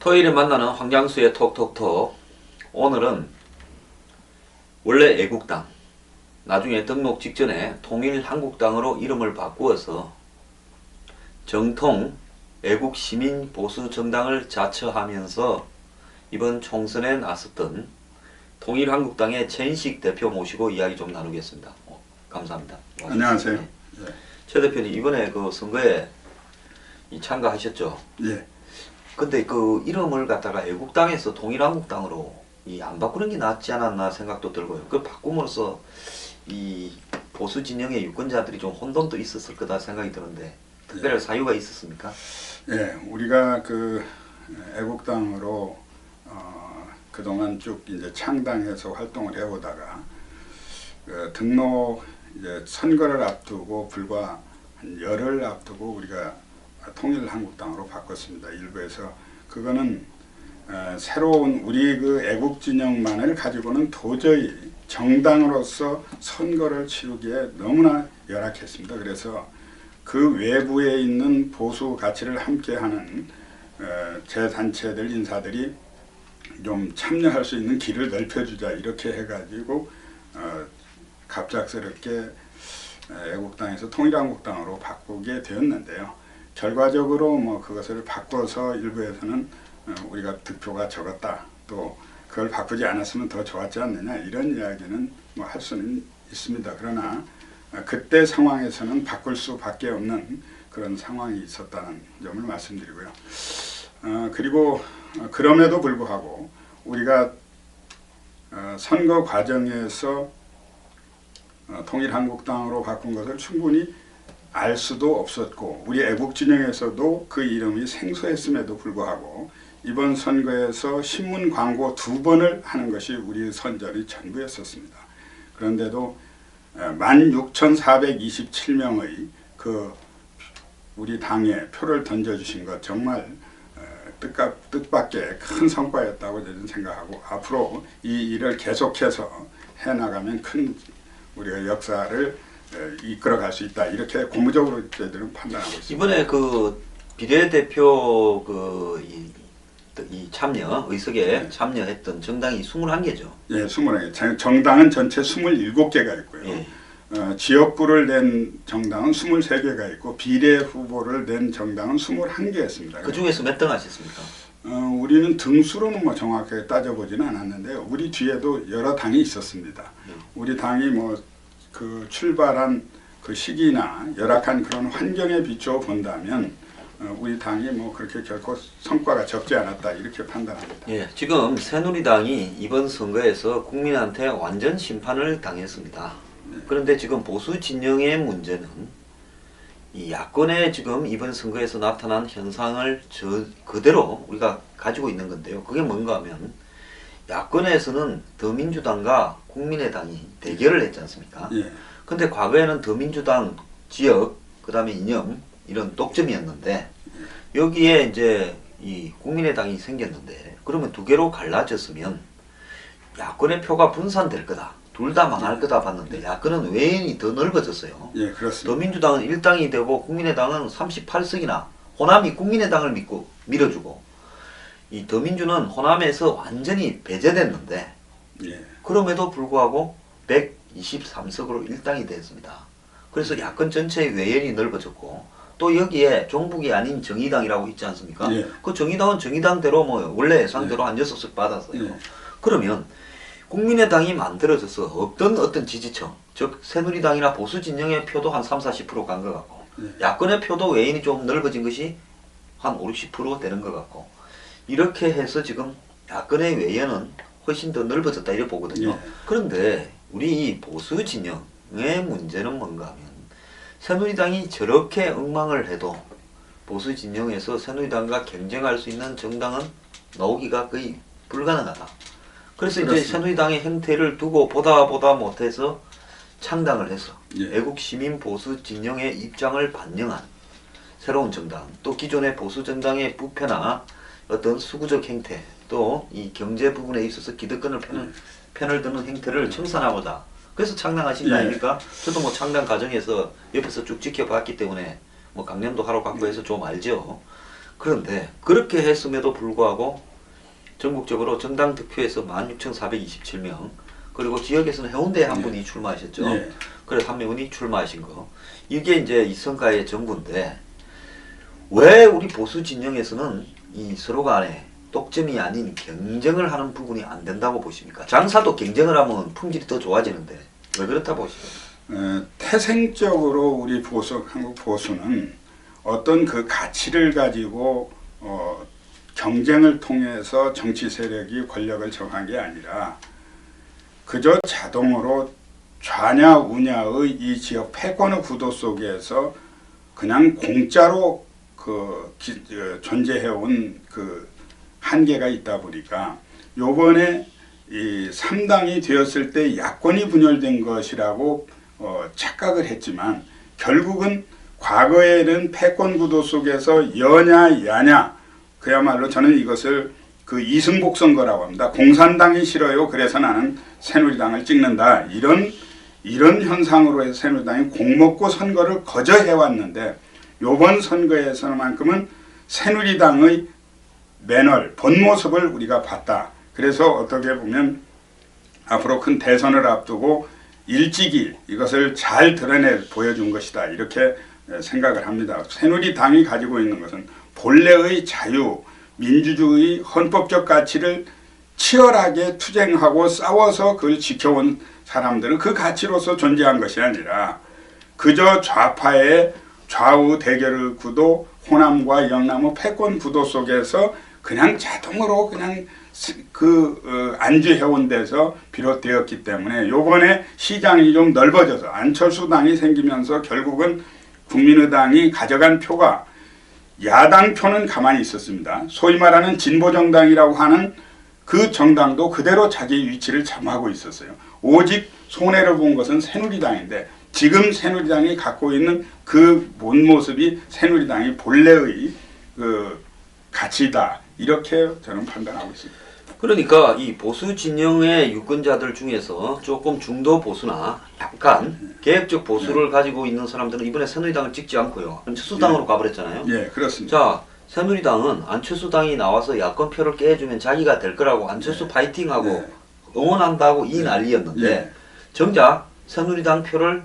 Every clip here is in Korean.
토요일에 만나는 황장수의 톡톡톡. 오늘은 원래 애국당, 나중에 등록 직전에 통일한국당으로 이름을 바꾸어서 정통 애국시민보수정당을 자처하면서 이번 총선에 나섰던 통일한국당의 최인식 대표 모시고 이야기 좀 나누겠습니다. 감사합니다. 안녕하세요. 네. 최 대표님, 이번에 그 선거에 참가하셨죠? 예. 근데 그 이름을 갖다가 애국당에서 통일한국당으로 안 바꾸는 게 낫지 않았나 생각도 들고요. 그 바꿈으로써 이 보수 진영의 유권자들이 좀 혼돈도 있었을 거다 생각이 드는데 특별한 사유가 있었습니까? 예, 우리가 그 애국당으로 그동안 쭉 이제 창당해서 활동을 해오다가 그 등록 이제 선거를 앞두고 불과 한 열흘 앞두고 우리가 통일한국당으로 바꿨습니다. 일부에서 그거는 새로운 우리 그 애국 진영만을 가지고는 도저히 정당으로서 선거를 치르기에 너무나 열악했습니다. 그래서 그 외부에 있는 보수 가치를 함께하는 재단체들 인사들이 좀 참여할 수 있는 길을 넓혀주자 이렇게 해가지고 갑작스럽게 애국당에서 통일한국당으로 바꾸게 되었는데요. 결과적으로 뭐 그것을 바꿔서 일부에서는 우리가 득표가 적었다, 또 그걸 바꾸지 않았으면 더 좋았지 않느냐 이런 이야기는 뭐 할 수는 있습니다. 그러나 그때 상황에서는 바꿀 수밖에 없는 그런 상황이 있었다는 점을 말씀드리고요. 그리고 그럼에도 불구하고 우리가 선거 과정에서 통일한국당으로 바꾼 것을 충분히 알 수도 없었고 우리 애국 진영에서도 그 이름이 생소했음에도 불구하고 이번 선거에서 신문 광고 2번을 하는 것이 우리 선전의 전부였었습니다. 그런데도 16,427명의 그 우리 당에 표를 던져주신 것 정말 뜻밖의 큰 성과였다고 저는 생각하고 앞으로 이 일을 계속해서 해나가면 큰 우리가 역사를 이끌어갈 수 있다 이렇게 고무적으로 저희들은 판단하고 있습니다. 이번에 그 비례대표 이 참여 의석에 참여했던 정당이 21개죠. 예, 21개. 정당은 전체 27개가 있고요. 예. 지역구를 낸 정당은 23개가 있고 비례 후보를 낸 정당은 21개였습니다. 그 중에서 몇 등 하셨습니까? 우리는 등수로는 뭐 정확하게 따져보지는 않았는데요. 우리 뒤에도 여러 당이 있었습니다. 우리 당이 뭐 그 출발한 그 시기나 열악한 그런 환경에 비추어 본다면 우리 당이 뭐 그렇게 결코 성과가 적지 않았다 이렇게 판단합니다. 예, 지금 새누리당이 이번 선거에서 국민한테 완전 심판을 당했습니다. 그런데 지금 보수 진영의 문제는 이 야권의 지금 이번 선거에서 나타난 현상을 그대로 우리가 가지고 있는 건데요. 그게 뭔가 하면 야권에서는 더민주당과 국민의당이 대결을 했지 않습니까? 예. 근데 과거에는 더민주당 지역, 그 다음에 이념, 이런 독점이었는데 여기에 이제 이 국민의당이 생겼는데 그러면 두 개로 갈라졌으면 야권의 표가 분산될 거다. 둘 다 망할 거다 봤는데 야권은 외연이 더 넓어졌어요. 예, 그렇습니다. 더민주당은 1당이 되고 국민의당은 38석이나 호남이 국민의당을 밀어주고 이 더민주는 호남에서 완전히 배제됐는데 예. 그럼에도 불구하고 123석으로 1당이 됐습니다. 그래서 야권 전체의 외연이 넓어졌고 또 여기에 종북이 아닌 정의당이라고 있지 않습니까? 예. 그 정의당은 정의당대로 뭐 원래 예상대로 한 6석 받았어요. 예. 그러면 국민의당이 만들어져서 어떤 지지층, 즉 새누리당이나 보수 진영의 표도 한 30-40% 간 것 같고 야권의 표도 외인이 좀 넓어진 것이 한 50-60% 되는 것 같고 이렇게 해서 지금 야권의 외연은 훨씬 더 넓어졌다 이렇게 보거든요. 예. 그런데 우리 이 보수 진영의 문제는 뭔가 하면 새누리당이 저렇게 엉망을 해도 보수 진영에서 새누리당과 경쟁할 수 있는 정당은 나오기가 거의 불가능하다. 그래서 그렇습니다. 이제 새누리당의 행태를 두고 보다 못해서 창당을 해서 예. 애국 시민 보수 진영의 입장을 반영한 새로운 정당, 또 기존의 보수 정당의 부패나 어떤 수구적 행태, 또 이 경제 부분에 있어서 기득권을 편을 드는 행태를 청산하고자 그래서 창당하신 거 아닙니까? 저도 뭐 창당 과정에서 옆에서 쭉 지켜봤기 때문에 뭐 강연도 하러 갔고 해서 좀 알죠. 그런데 그렇게 했음에도 불구하고 전국적으로 정당 득표에서 16,427명, 그리고 지역에서는 해운대에 한 분이 출마하셨죠. 예. 그래서 한 명이 출마하신 거. 이게 이제 이 선거의 전부인데, 왜 우리 보수 진영에서는 이 서로 간에 독점이 아닌 경쟁을 하는 부분이 안 된다고 보십니까? 장사도 경쟁을 하면 품질이 더 좋아지는데 왜 그렇다 보십니까? 태생적으로 우리 한국 보수는 어떤 그 가치를 가지고 경쟁을 통해서 정치 세력이 권력을 정한 게 아니라 그저 자동으로 좌냐 우냐의 이 지역 패권의 구도 속에서 그냥 공짜로 존재해온 그 한계가 있다 보니까 요번에 이 3당이 되었을 때 야권이 분열된 것이라고 착각을 했지만 결국은 과거에는 패권 구도 속에서 여냐 야냐, 그야말로 저는 이것을 그 이승복 선거라고 합니다. 공산당이 싫어요. 그래서 나는 새누리당을 찍는다. 이런 현상으로 해서 새누리당이 공먹고 선거를 거저 해왔는데 요번 선거에서만큼은 새누리당의 매널, 본 모습을 우리가 봤다. 그래서 어떻게 보면 앞으로 큰 대선을 앞두고 일찍이 이것을 잘 보여준 것이다. 이렇게 생각을 합니다. 새누리당이 가지고 있는 것은 본래의 자유, 민주주의, 헌법적 가치를 치열하게 투쟁하고 싸워서 그걸 지켜온 사람들은 그 가치로서 존재한 것이 아니라 그저 좌파의 좌우 대결 구도, 호남과 영남의 패권 구도 속에서 그냥 자동으로 그냥 안주해온 데서 비롯되었기 때문에 요번에 시장이 좀 넓어져서 안철수 당이 생기면서 결국은 국민의당이 가져간 표가 야당 표는 가만히 있었습니다. 소위 말하는 진보정당이라고 하는 그 정당도 그대로 자기 위치를 점하고 있었어요. 오직 손해를 본 것은 새누리당인데 지금 새누리당이 갖고 있는 그 본 모습이 새누리당이 본래의 그 가치다. 이렇게 저는 판단하고 있습니다. 그러니까 이 보수 진영의 유권자들 중에서 조금 중도 보수나 약간 계획적 보수를 가지고 있는 사람들은 이번에 새누리당을 찍지 않고요. 안철수당으로 가버렸잖아요. 예, 그렇습니다. 자, 새누리당은 안철수당이 나와서 야권표를 깨주면 자기가 될 거라고 안철수 파이팅하고 응원한다고 이 난리였는데 정작 새누리당 표를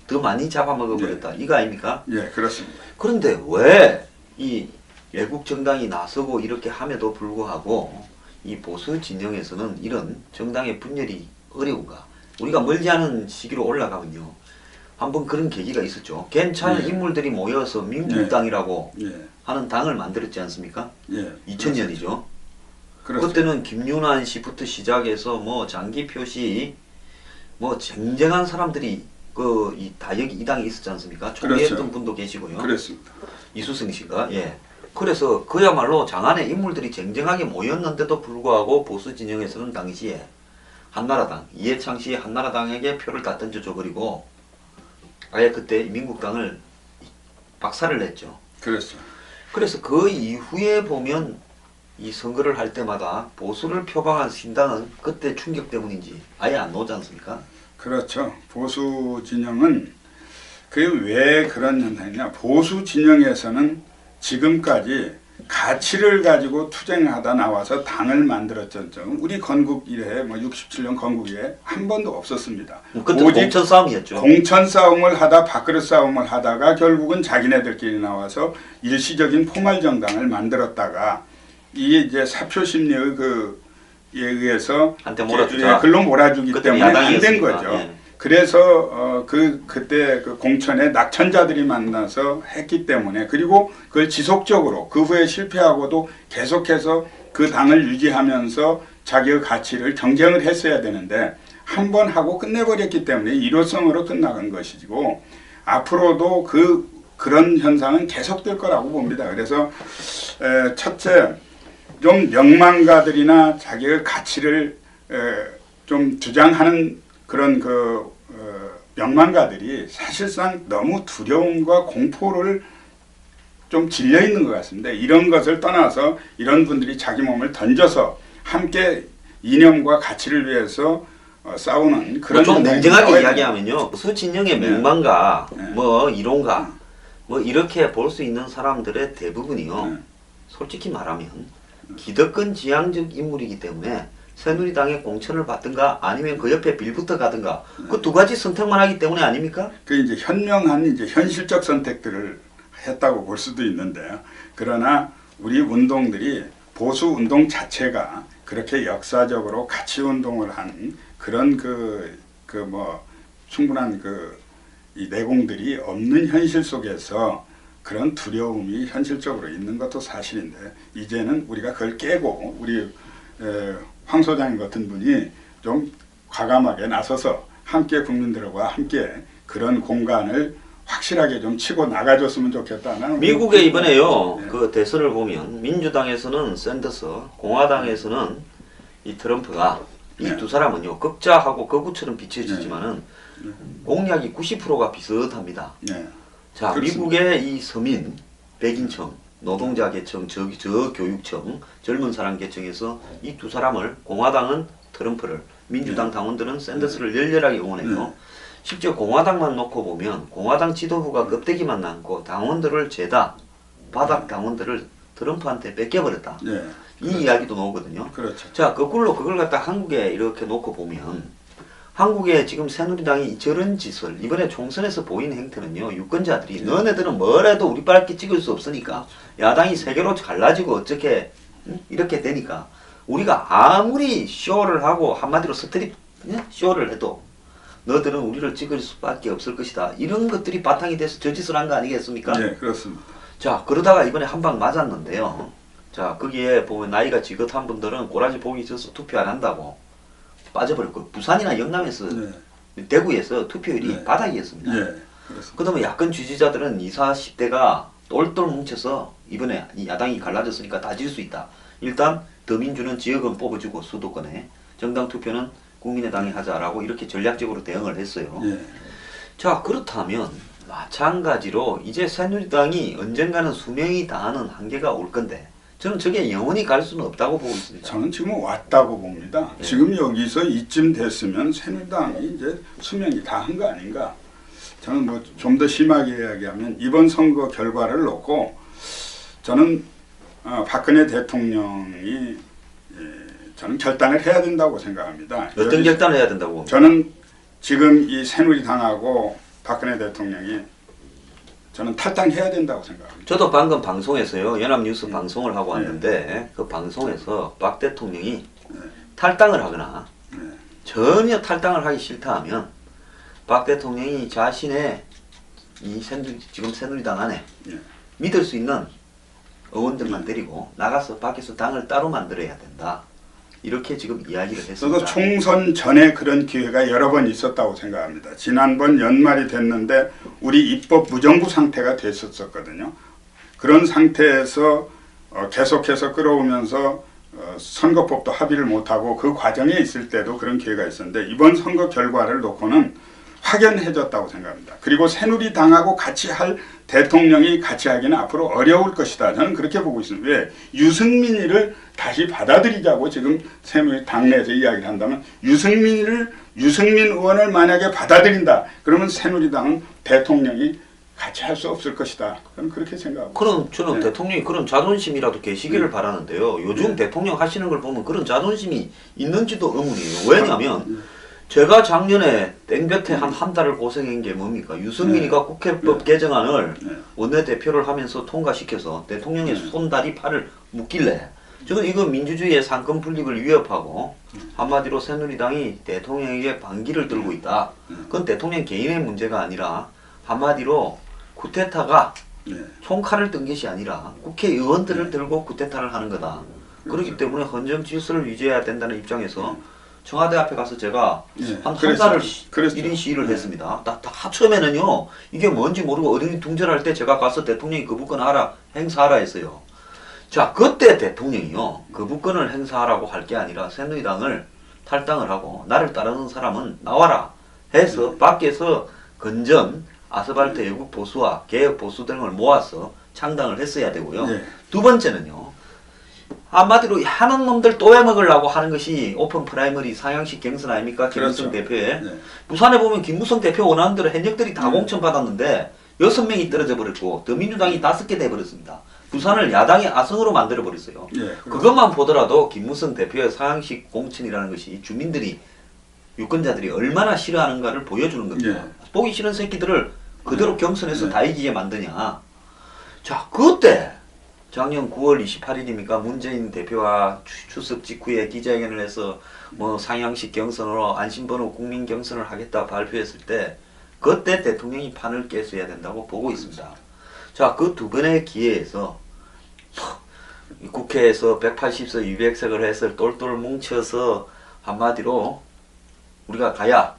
더 많이 잡아먹어버렸다. 이거 아닙니까? 예, 그렇습니다. 그런데 왜 이 외국 정당이 나서고 이렇게 함에도 불구하고 이 보수 진영에서는 이런 정당의 분열이 어려운가? 우리가 멀지 않은 시기로 올라가면요. 한번 그런 계기가 있었죠. 괜찮은 인물들이 모여서 민국당이라고 하는 당을 만들었지 않습니까? 2000년이죠. 그때는 김윤환 씨부터 시작해서 뭐 장기표 씨, 뭐 쟁쟁한 사람들이 이 당에 있었지 않습니까? 총리했던 분도 계시고요. 그렇습니다. 이수승 씨가 그래서 그야말로 장안의 인물들이 쟁쟁하게 모였는데도 불구하고 보수 진영에서는 당시에 한나라당, 이해창 씨 한나라당에게 표를 다 던져줘 버리고 아예 그때 민국당을 박살을 냈죠. 그렇죠. 그래서 그 이후에 보면 이 선거를 할 때마다 보수를 표방한 신당은 그때 충격 때문인지 아예 안 나오지 않습니까? 그렇죠. 보수 진영은 왜 그런 현상이냐. 보수 진영에서는 지금까지 가치를 가지고 투쟁하다 나와서 당을 만들었던 적은 우리 건국 이래 67년 건국 이래 한 번도 없었습니다. 그때 공천 싸움이었죠. 공천 싸움을 하다 밥그릇 싸움을 하다가 결국은 자기네들끼리 나와서 일시적인 포괄 정당을 만들었다가 이게 이제 사표 심리의 에 의해서 한테 몰아주자. 글로 몰아주기 때문에 안 된 거죠. 예. 그래서 그때 그 공천에 낙천자들이 만나서 했기 때문에 그리고 그걸 지속적으로 그 후에 실패하고도 계속해서 그 당을 유지하면서 자기의 가치를 경쟁을 했어야 되는데 한 번 하고 끝내버렸기 때문에 일호성으로 끝나간 것이고 앞으로도 그런 현상은 계속될 거라고 봅니다. 그래서 첫째 좀 명망가들이나 자기의 가치를 좀 주장하는 그런 명망가들이 사실상 너무 두려움과 공포를 좀 질려 있는 것 같습니다. 이런 것을 떠나서 이런 분들이 자기 몸을 던져서 함께 이념과 가치를 위해서 싸우는 그런 좀 냉정하게 이야기하면요. 보수 진영의 명망가, 이론가, 이렇게 볼 수 있는 사람들의 대부분이요. 솔직히 말하면 기득권 지향적 인물이기 때문에 새누리당의 공천을 받든가 아니면 그 옆에 빌붙어 가든가 그 두 가지 선택만 하기 때문에 아닙니까? 그 이제 현명한 이제 현실적 선택들을 했다고 볼 수도 있는데요. 그러나 우리 운동들이 보수 운동 자체가 그렇게 역사적으로 가치 운동을 한 그런 뭐 충분한 이 내공들이 없는 현실 속에서 그런 두려움이 현실적으로 있는 것도 사실인데 이제는 우리가 그걸 깨고 우리 황 소장님 같은 분이 좀 과감하게 나서서 함께 국민들과 함께 그런 공간을 확실하게 좀 치고 나가줬으면 좋겠다. 나는 미국에 이번에요 네. 그 대선을 보면 민주당에서는 샌더스, 공화당에서는 이 트럼프가 이 네. 두 사람은요 극자하고 거구처럼 비춰지지만은 공약이 90%가 비슷합니다. 네. 자, 그렇습니다. 미국의 이 서민, 백인층, 노동자 계층, 저교육층, 젊은 사람 계층에서 이 두 사람을 공화당은 트럼프를, 민주당 당원들은 샌더스를 열렬하게 응원해요. 실제 공화당만 놓고 보면 공화당 지도부가 껍데기만 남고 당원들을 죄다 바닥 당원들을 트럼프한테 뺏겨버렸다. 네. 이 이야기도 나오거든요. 그렇죠. 자, 거꾸로 그걸 갖다 한국에 이렇게 놓고 보면 한국에 지금 새누리당이 저런 짓을 이번에 총선에서 보인 행태는요 유권자들이 너네들은 뭘 해도 우리 빨리 찍을 수 없으니까 야당이 세 개로 갈라지고 어떻게 이렇게 되니까 우리가 아무리 쇼를 하고 한마디로 스트립 쇼를 해도 너들은 우리를 찍을 수밖에 없을 것이다 이런 것들이 바탕이 돼서 저 짓을 한 거 아니겠습니까? 네, 그렇습니다. 자, 그러다가 이번에 한 방 맞았는데요. 자, 거기에 보면 나이가 지긋한 분들은 꼬라지 보기 있어서 투표 안 한다고 빠져버렸고 부산이나 영남에서 대구에서 투표율이 네. 바닥이었습니다. 네, 그렇습니다. 그다음에 야권 지지자들은 20, 30대가 똘똘 뭉쳐서 이번에 이 야당이 갈라졌으니까 다 질 수 있다. 일단 더민주는 지역은 뽑아주고 수도권에 정당 투표는 국민의당이 하자라고 이렇게 전략적으로 대응을 했어요. 네. 자, 그렇다면 마찬가지로 이제 새누리당이 언젠가는 수명이 다하는 한계가 올 건데 저는 저게 영원히 갈 수는 없다고 보고 있습니다. 저는 지금 왔다고 봅니다. 네. 지금 여기서 이쯤 됐으면 새누리당이 이제 수명이 다 한 거 아닌가. 저는 뭐 좀 더 심하게 이야기하면 이번 선거 결과를 놓고 저는 박근혜 대통령이 저는 결단을 해야 된다고 생각합니다. 어떤 결단을 해야 된다고 봅니다. 저는 지금 이 새누리당하고 박근혜 대통령이 저는 탈당해야 된다고 생각합니다. 저도 방금 방송에서요 연합뉴스 방송을 하고 왔는데 네. 그 방송에서 박 대통령이 탈당을 하거나 전혀 탈당을 하기 싫다 하면 박 대통령이 자신의 지금 새누리당 안에 네. 믿을 수 있는 의원들만 데리고 나가서 밖에서 당을 따로 만들어야 된다. 이렇게 지금 이야기를 했습니다. 저도 총선 전에 그런 기회가 여러 번 있었다고 생각합니다. 지난번 연말이 됐는데 우리 입법 무정부 상태가 됐었거든요. 그런 상태에서 계속해서 끌어오면서 선거법도 합의를 못하고 그 과정에 있을 때도 그런 기회가 있었는데 이번 선거 결과를 놓고는 확연해졌다고 생각합니다. 그리고 새누리당하고 같이 할 대통령이 같이 하기는 앞으로 어려울 것이다. 저는 그렇게 보고 있습니다. 왜? 유승민이를 다시 받아들이자고 지금 새누리당 내에서 이야기를 한다면 유승민 의원을 만약에 받아들인다. 그러면 새누리당은 대통령이 같이 할 수 없을 것이다. 저는 그렇게 생각합니다. 그럼 저는 네. 대통령이 그런 자존심이라도 계시기를 바라는데요. 요즘 대통령 하시는 걸 보면 그런 자존심이 있는지도 의문이에요. 왜냐하면 제가 작년에 땡볕에 한 달을 고생한 게 뭡니까? 유승민이가 국회법 개정안을 원내대표를 하면서 통과시켜서 대통령의 손다리 팔을 묶길래 저는 이거 민주주의의 상권 분립을 위협하고 한마디로 새누리당이 대통령에게 반기를 들고 있다. 그건 대통령 개인의 문제가 아니라 한마디로 쿠데타가 총칼을 든 것이 아니라 국회의원들을 들고 쿠데타를 하는 거다. 그렇기 때문에 헌정 질서를 유지해야 된다는 입장에서 청와대 앞에 가서 제가 한 달을 1인 시위를 했습니다. 다 처음에는요 이게 뭔지 모르고 어린이 둥절할 때 제가 가서 대통령이 거부권 하라 행사하라 했어요. 자, 그때 대통령이요 거부권을 행사하라고 할 게 아니라 새누리당을 탈당을 하고 나를 따르는 사람은 나와라 해서 밖에서 건전 아스팔트 애국 보수와 개혁 보수 등을 모아서 창당을 했어야 되고요. 두 번째는요. 한마디로 하는 놈들 또 해먹으려고 하는 것이 오픈 프라이머리 상향식 경선 아닙니까? 김무성 대표의. 부산에 보면 김무성 대표 원하는 대로 현역들이 다 공천 받았는데 6명이 떨어져 버렸고 더민주당이 5개 돼버렸습니다. 부산을 야당의 아성으로 만들어 버렸어요. 예, 그것만 보더라도 김무성 대표의 상향식 공천이라는 것이 주민들이 유권자들이 얼마나 싫어하는가를 보여주는 겁니다. 예. 보기 싫은 새끼들을 그대로 경선에서 예. 다 이기게 만드냐. 자, 그때 작년 9월 28일입니까? 문재인 대표가 추석 직후에 기자회견을 해서 뭐 상향식 경선으로 안심번호 국민 경선을 하겠다 발표했을 때 그때 대통령이 판을 깨서야 된다고 보고 있습니다. 자, 그 두 번의 기회에서 국회에서 180석 200석을 해서 똘똘 뭉쳐서 한마디로 우리가 가야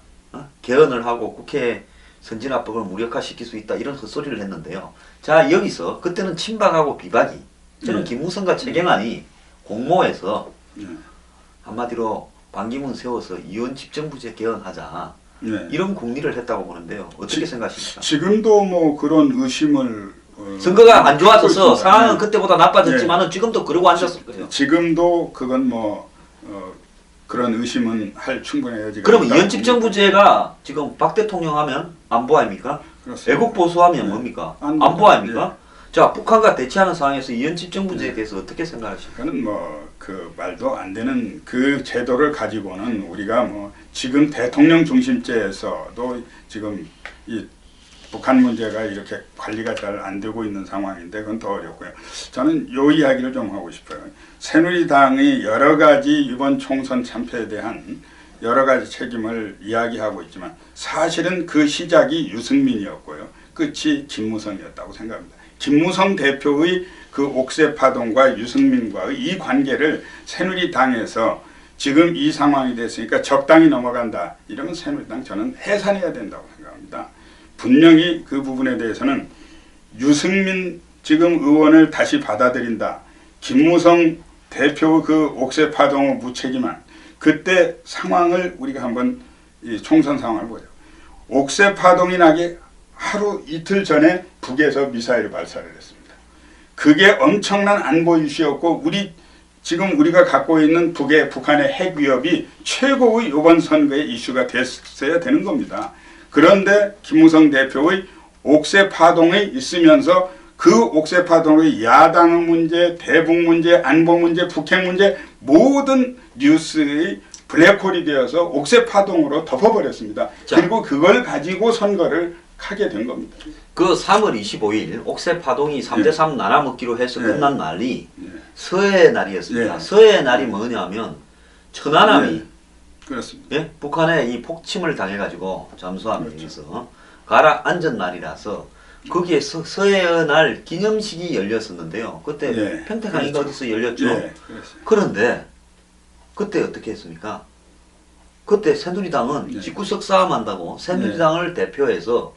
개헌을 하고 국회 선진화법을 무력화시킬 수 있다 이런 헛소리를 했는데요. 자, 여기서 그때는 친박하고 비박이 저는 네. 김무성과 최경환이 공모해서 네. 한마디로 반기문 세워서 이원 집정부제 개헌하자 네. 이런 국리를 했다고 보는데요. 어떻게 생각하십니까? 지금도 뭐 그런 의심을 선거가 안 좋아져서 하고 있습니다. 상황은 네. 그때보다 나빠졌지만은 지금도 그러고 앉았을 거예요. 지금도 그건 뭐 그런 의심은 할 충분한 여지가 그럼 있다고 이원집정부제가 지금 박 대통령 하면 안보 아닙니까? 그렇습니다. 애국 보수하면 네. 뭡니까? 안보. 안보 아닙니까? 자, 북한과 대치하는 상황에서 이원집정부제에 대해서 어떻게 생각하십니까? 그는 뭐 그 말도 안 되는 그 제도를 가지고는 우리가 뭐 지금 대통령 중심제에서도 지금 이 북한 문제가 이렇게 관리가 잘 안 되고 있는 상황인데 그건 더 어렵고요. 저는 요 이야기를 좀 하고 싶어요. 새누리당이 여러 가지 이번 총선 참패에 대한 여러 가지 책임을 이야기하고 있지만 사실은 그 시작이 유승민이었고요. 끝이 김무성이었다고 생각합니다. 김무성 대표의 그 옥새 파동과 유승민과의 이 관계를 새누리당에서 지금 이 상황이 됐으니까 적당히 넘어간다. 이러면 새누리당 저는 해산해야 된다고 생각합니다. 분명히 그 부분에 대해서는 유승민 지금 의원을 다시 받아들인다. 김무성 대표 그 옥새 파동의 무책임한 그때 상황을 우리가 한번 이 총선 상황을 보죠. 옥새 파동이 나기 하루 이틀 전에 북에서 미사일을 발사를 했습니다. 그게 엄청난 안보 이슈였고 지금 우리가 갖고 있는 북한의 핵 위협이 최고의 이번 선거의 이슈가 됐어야 되는 겁니다. 그런데 김무성 대표의 옥새 파동이 있으면서 그 옥새 파동의 야당의 문제, 대북 문제, 안보 문제, 북핵 문제 모든 뉴스의 블랙홀이 되어서 옥새 파동으로 덮어버렸습니다. 자. 그리고 그걸 가지고 선거를 하게 된 겁니다. 그 3월 25일 옥새 파동이 3대3 나눠먹기로 해서 예. 끝난 날이 예. 서해의 날이었습니다. 예. 서해의 날이 뭐냐면 천안함이 예. 그렇습니다. 예? 북한에 이 폭침을 당해가지고 잠수함에 그렇죠. 의해서 가라앉은 날이라서 거기에 서해의 날 기념식이 열렸었는데요. 그때 예. 평택항인가 그렇죠. 어디서 열렸죠. 예. 그랬어요. 그런데 그때 어떻게 했습니까? 그때 새누리당은 예. 집구석 싸움한다고 새누리당을 대표해서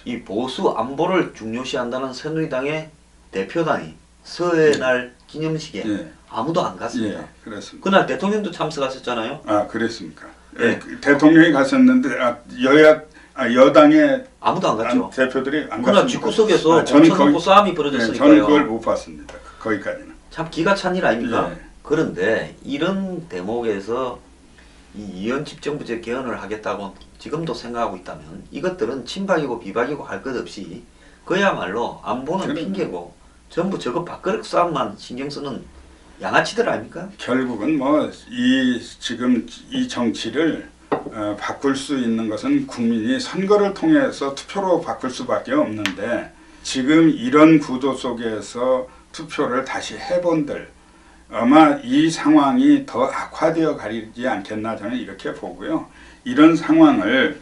이 보수 안보를 중요시한다는 새누리당의 대표단이 서해의 날 기념식에 예. 아무도 안 갔습니다. 예. 그렇습니다. 그날 대통령도 참석하셨잖아요. 아, 그랬습니까? 예. 그 대통령이 갔었는데 여당의 아무도 안 갔죠. 대표들이 안 그날 갔습니까? 집구석에서 저는 엄청놓고 싸움이 네, 벌어졌으니까요. 저는 그걸 못 봤습니다. 거기까지는. 참 기가 찬 일 아닙니까? 예. 그런데 이런 대목에서 이 이원 집정부제 개헌을 하겠다고 지금도 생각하고 있다면 이것들은 친박이고 비박이고 할 것 없이 그야말로 안보는 그럼요. 핑계고 전부 저거 밥그릇 싸움만 신경 쓰는 양아치들 아닙니까? 결국은 뭐 지금 이 정치를 바꿀 수 있는 것은 국민이 선거를 통해서 투표로 바꿀 수밖에 없는데 지금 이런 구도 속에서 투표를 다시 해본들 아마 이 상황이 더 악화되어 가리지 않겠나 저는 이렇게 보고요. 이런 상황을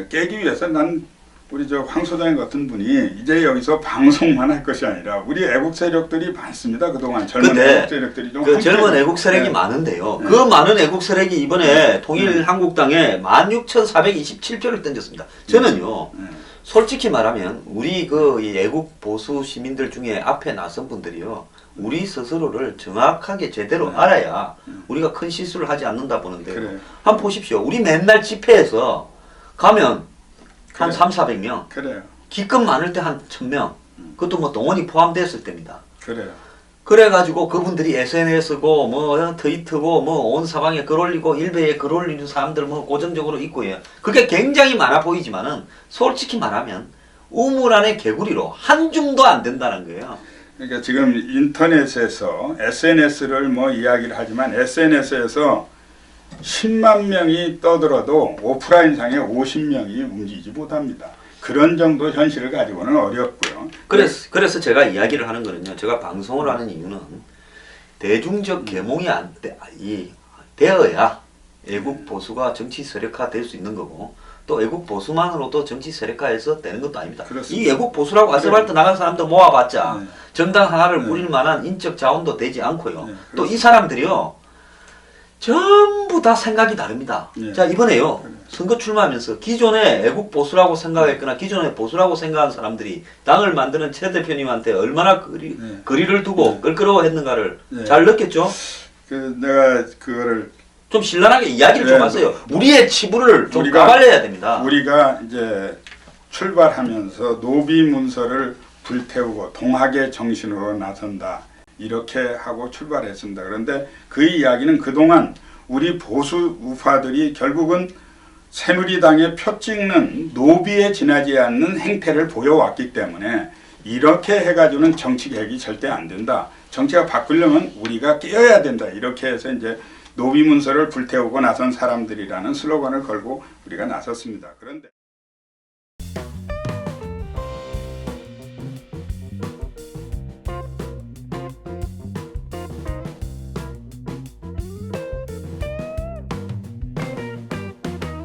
깨기 위해서 난 우리 황 소장님 같은 분이 이제 여기서 방송만 할 것이 아니라 우리 애국 세력들이 많습니다. 그동안 젊은 근데 애국 세력들이 좀 그 함께 젊은 애국 세력이 네. 많은데요. 네. 그 많은 애국 세력이 이번에 네. 통일한국당에 16,427표를 던졌습니다. 저는요. 네. 솔직히 말하면 우리 이 애국 보수 시민들 중에 앞에 나선 분들이요. 우리 스스로를 정확하게 제대로 네. 알아야 우리가 큰 실수를 하지 않는다 보는데요. 그래요. 한번 보십시오. 우리 맨날 집회에서 가면 한 그래요. 3,400명, 그래요. 기껏 많을 때 한 1,000명, 그것도 뭐 동원이 포함됐을 때입니다. 그래요. 그래가지고 그분들이 SNS고 뭐 트위터고 뭐 온 사방에 글 올리고 일베에 글 올리는 사람들 뭐 고정적으로 있고요. 그게 굉장히 많아 보이지만은 솔직히 말하면 우물안의 개구리로 한 줌도 안 된다는 거예요. 그러니까 지금 인터넷에서 SNS를 뭐 이야기를 하지만 SNS에서 10만 명이 떠들어도 오프라인상에 50명이 움직이지 못합니다. 그런 정도 현실을 가지고는 어렵고요. 그래서 제가 이야기를 하는 거는요. 제가 방송을 하는 이유는 대중적 계몽이 되어야 애국 보수가 정치 세력화 될 수 있는 거고 또 애국 보수만으로도 정치 세력화해서 되는 것도 아닙니다. 그렇습니다. 이 애국 보수라고 아스팔트 나간 사람들 모아봤자 네. 정당 하나를 네. 꾸릴 만한 인적 자원도 되지 않고요. 네, 또 이 사람들이요. 전부 다 생각이 다릅니다. 네. 자 이번에요. 선거 출마하면서 기존에 애국 보수라고 생각했거나 기존에 보수라고 생각한 사람들이 당을 만드는 최 대표님한테 얼마나 거리를 두고 껄끄러워했는가를 네. 잘 느꼈죠. 내가 그거를 좀 신랄하게 이야기를 네, 좀 하세요. 우리의 치부를 좀 우리가- 까발려야 됩니다. 우리가 이제 출발하면서 노비 문서를 불태우고 동학의 정신으로 나선다 이렇게 하고 출발했습니다. 그런데 그 이야기는 그동안 우리 보수 우파들이 결국은 새누리당에 표 찍는 노비에 지나지 않는 행태를 보여왔기 때문에 이렇게 해가지고는 정치 개혁이 절대 안 된다. 정치가 바꾸려면 우리가 깨어야 된다. 이렇게 해서 이제 노비 문서를 불태우고 나선 사람들이라는 슬로건을 걸고 우리가 나섰습니다. 그런데